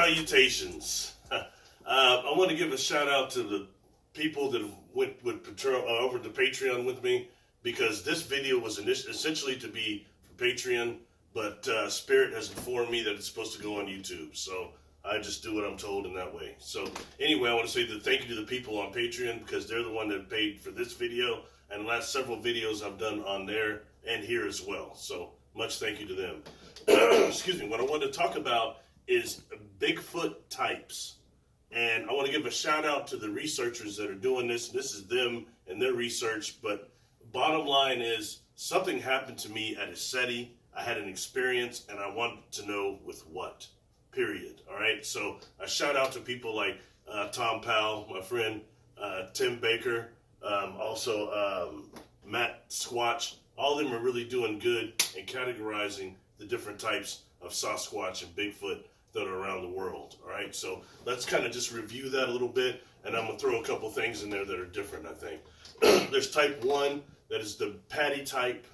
Salutations. I want to give a shout out to the people that went over to Patreon with me, because this video was essentially to be for Patreon, but Spirit has informed me that it's supposed to go on YouTube, so I just do what I'm told in that way. So anyway, I want to say thank you to the people on Patreon, because they're the one that paid for this video and the last several videos I've done on there and here as well. So much thank you to them. Excuse me. What I want to talk about is Bigfoot Types. And I want to give a shout out to the researchers that are doing this. This is them and their research. But bottom line is, something happened to me at a SETI. I had an experience and I wanted to know with what. Period. All right. So a shout out to people like Tom Powell, my friend, Tim Baker, also Matt Squatch. All of them are really doing good in categorizing the different types of Sasquatch and Bigfoot that are around the world. All right, so let's kind of just review that a little bit, and I'm gonna throw a couple things in there that are different, I think. There's type 1, that is the patty type.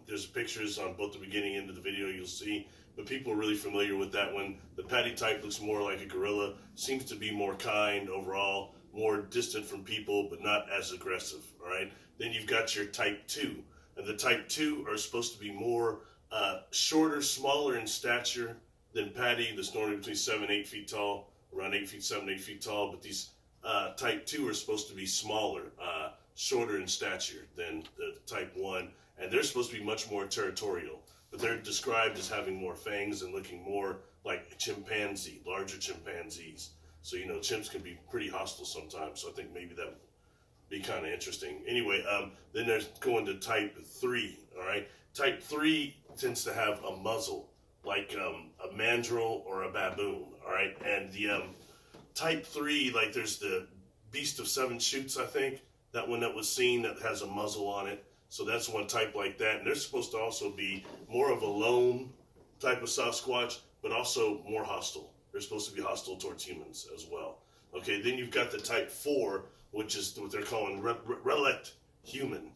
There's pictures on both the beginning and end of the video you'll see, but people are really familiar with that one. The patty type looks more like a gorilla, seems to be more kind overall, more distant from people, but not as aggressive. All right, then you've got your type 2, and the type 2 are supposed to be more shorter, smaller in stature than patty, that's normally between 7 and 8 feet tall, around 8 feet, 7, 8 feet tall. But these type 2 are supposed to be smaller, shorter in stature than the type 1, and they're supposed to be much more territorial. But they're described as having more fangs and looking more like a chimpanzee, larger chimpanzees. So, you know, chimps can be pretty hostile sometimes, so I think maybe that would be kind of interesting. Anyway, then there's going to type 3, all right? Type 3 tends to have a muzzle, like a mandrill or a baboon, all right? And the type 3, like there's the Beast of Seven Shoots, I think, that one that was seen that has a muzzle on it. So that's one type like that. And they're supposed to also be more of a lone type of Sasquatch, but also more hostile. They're supposed to be hostile towards humans as well. Okay, then you've got the type 4, which is what they're calling relict human.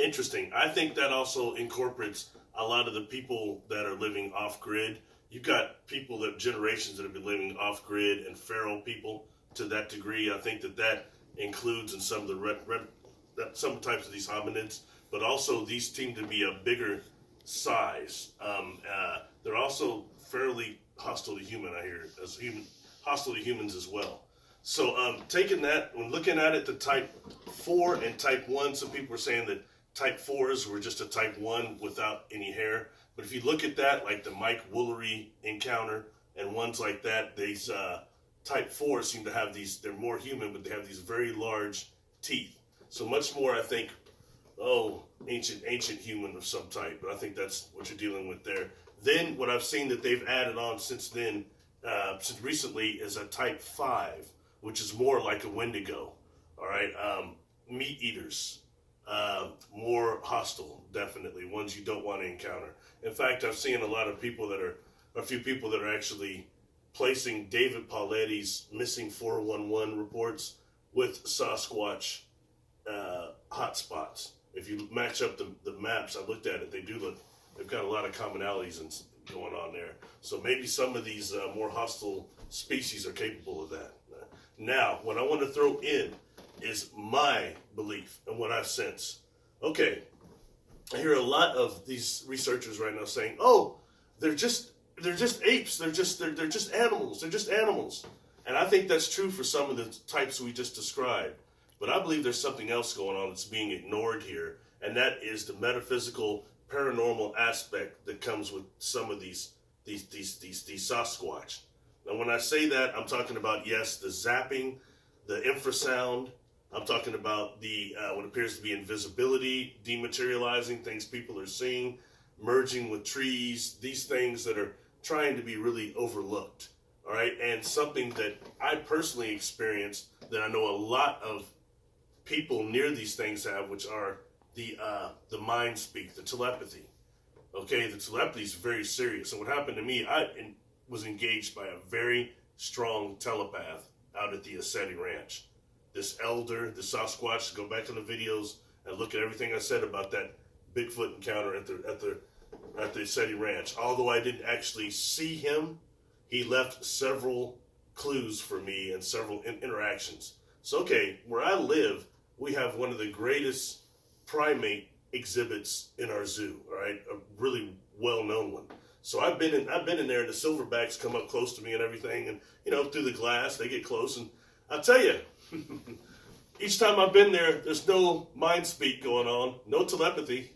Interesting. I think that also incorporates a lot of the people that are living off-grid. You've got people that generations that have been living off-grid and feral people to that degree. I think that includes in some of the some types of these hominids, but also these seem to be a bigger size. They're also fairly hostile to human, I hear, hostile to humans as well. So taking that, when looking at it, the type 4 and type 1, some people are saying that type 4s were just a type 1 without any hair. But if you look at that, like the Mike Woolery encounter and ones like that, these type 4s seem to have these, they're more human, but they have these very large teeth. So much more, I think, ancient human of some type. But I think that's what you're dealing with there. Then what I've seen that they've added on since then, since recently, is a type 5, which is more like a Wendigo. All right, meat eaters. More hostile, definitely, ones you don't want to encounter. In fact, I've seen a few people that are actually placing David Pauletti's missing 411 reports with Sasquatch hotspots. If you match up the maps, I looked at it, they've got a lot of commonalities going on there. So maybe some of these more hostile species are capable of that. Now, what I want to throw in is my belief and what I've sensed. Okay, I hear a lot of these researchers right now saying, "Oh, they're just apes. They're just animals. They're just animals." And I think that's true for some of the types we just described. But I believe there's something else going on that's being ignored here, and that is the metaphysical, paranormal aspect that comes with some of these Sasquatch. Now, when I say that, I'm talking about, yes, the zapping, the infrasound. I'm talking about the what appears to be invisibility, dematerializing, things people are seeing, merging with trees, these things that are trying to be really overlooked. All right, and something that I personally experienced that I know a lot of people near these things have, which are the mind speak, the telepathy. Okay, the telepathy is very serious. And what happened to me, I was engaged by a very strong telepath out at the SETI Ranch. This elder, the Sasquatch, go back to the videos and look at everything I said about that Bigfoot encounter at the SETI Ranch. Although I didn't actually see him, he left several clues for me and several interactions. So, okay, where I live, we have one of the greatest primate exhibits in our zoo, all right? A really well-known one. So I've been in there, and the silverbacks come up close to me and everything, and through the glass they get close, and I'll tell you, each time I've been there, there's no mind speak going on, no telepathy.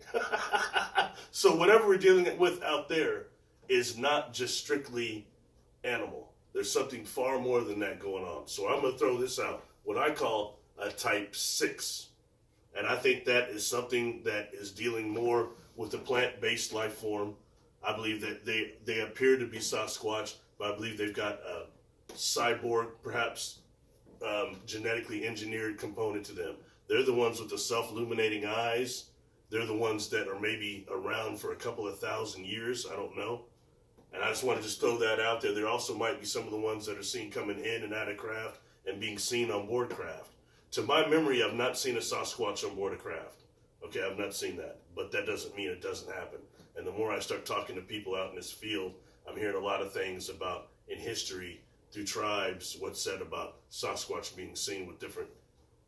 So whatever we're dealing with out there is not just strictly animal. There's something far more than that going on. So I'm going to throw this out, what I call a type 6. And I think that is something that is dealing more with the plant-based life form. I believe that they appear to be Sasquatch, but I believe they've got a cyborg, perhaps genetically engineered component to them. They're the ones with the self-illuminating eyes. They're the ones that are maybe around for a couple of thousand years. I don't know. And I just want to just throw that out there. There also might be some of the ones that are seen coming in and out of craft and being seen on board craft. To my memory, I've not seen a Sasquatch on board a craft. Okay, I've not seen that. But that doesn't mean it doesn't happen. And the more I start talking to people out in this field, I'm hearing a lot of things about, in history, through tribes, what's said about Sasquatch being seen with different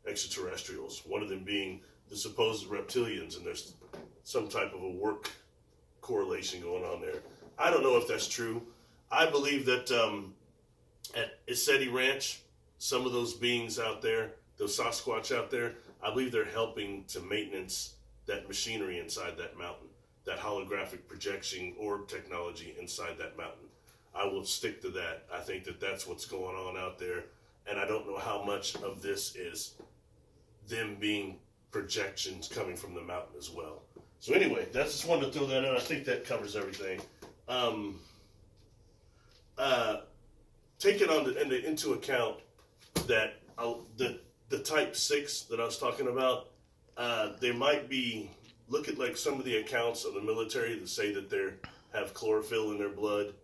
extraterrestrials. One of them being the supposed reptilians, and there's some type of a work correlation going on there. I don't know if that's true. I believe that at Isetti Ranch, some of those beings out there, those Sasquatch out there, I believe they're helping to maintenance that machinery inside that mountain, that holographic projection or technology inside that mountain. I will stick to that. I think that that's what's going on out there, and I don't know how much of this is them being projections coming from the mountain as well. So anyway, that's just wanted to throw that out. I think that covers everything. Take it into account that the type 6 that I was talking about, they might be, look at like some of the accounts of the military that say that they have chlorophyll in their blood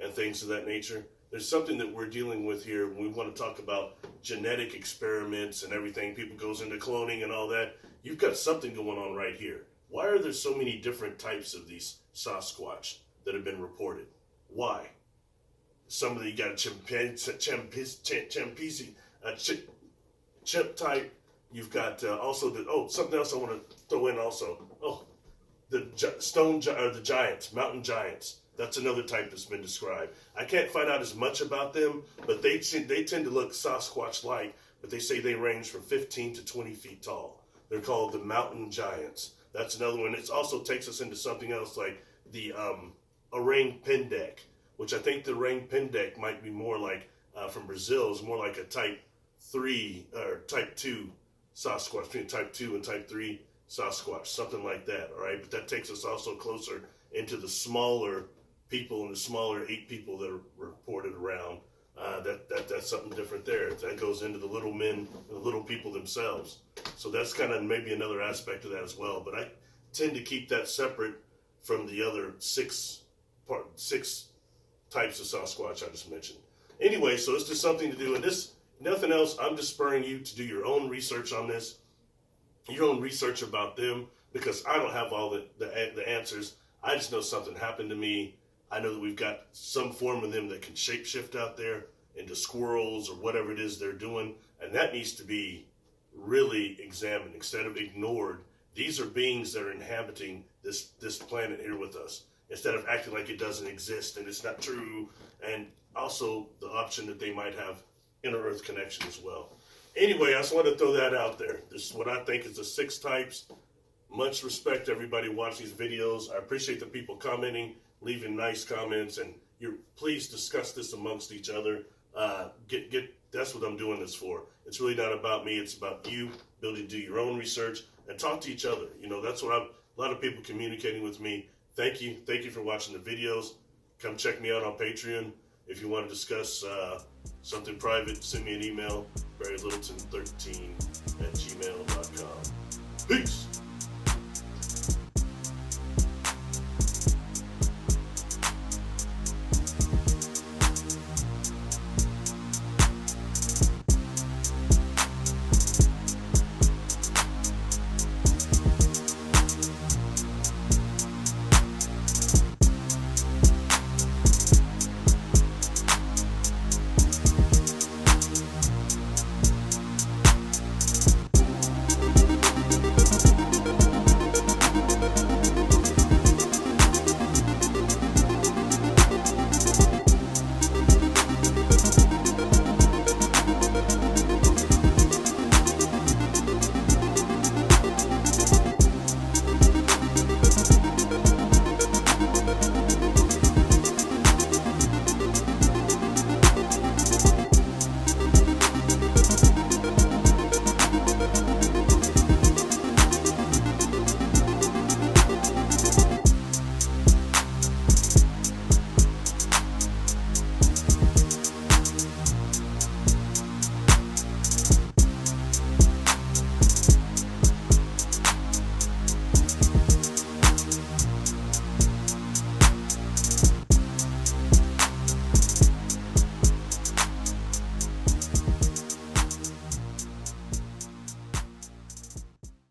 and things of that nature. There's something that we're dealing with here when we want to talk about genetic experiments and everything. People goes into cloning and all that. You've got something going on right here. Why are there so many different types of these Sasquatch that have been reported? Why? Some of you got a chimp type. You've got also something else I want to throw in also. The giants, mountain giants. That's another type that's been described. I can't find out as much about them, but they tend to look Sasquatch-like, but they say they range from 15 to 20 feet tall. They're called the mountain giants. That's another one. It also takes us into something else like the orang pendek, which I think the orang pendek might be more like, from Brazil, is more like a type 3 or type 2 Sasquatch, between type 2 and type 3 Sasquatch, something like that, all right? But that takes us also closer into the smaller people and the smaller 8 people that are reported around. That's something different there. That goes into the little men, the little people themselves. So that's kind of maybe another aspect of that as well. But I tend to keep that separate from the other six types of Sasquatch I just mentioned. Anyway, so it's just something to do. And this, nothing else, I'm just spurring you to do your own research on this, your own research about them, because I don't have all the answers. I just know something happened to me. I know that we've got some form of them that can shapeshift out there into squirrels or whatever it is they're doing, and that needs to be really examined instead of ignored. These are beings that are inhabiting this planet here with us, instead of acting like it doesn't exist and it's not true, and also the option that they might have inter-earth connection as well. Anyway, I just want to throw that out there. This is what I think is the 6 types. Much respect to everybody watching these videos. I appreciate the people commenting, leaving nice comments, and please discuss this amongst each other. That's what I'm doing this for. It's really not about me. It's about you ability to do your own research and talk to each other. That's what a lot of people communicating with me. Thank you for watching the videos. Come check me out on Patreon. If you want to discuss something private, send me an email, barrylittleton13@gmail.com. Peace.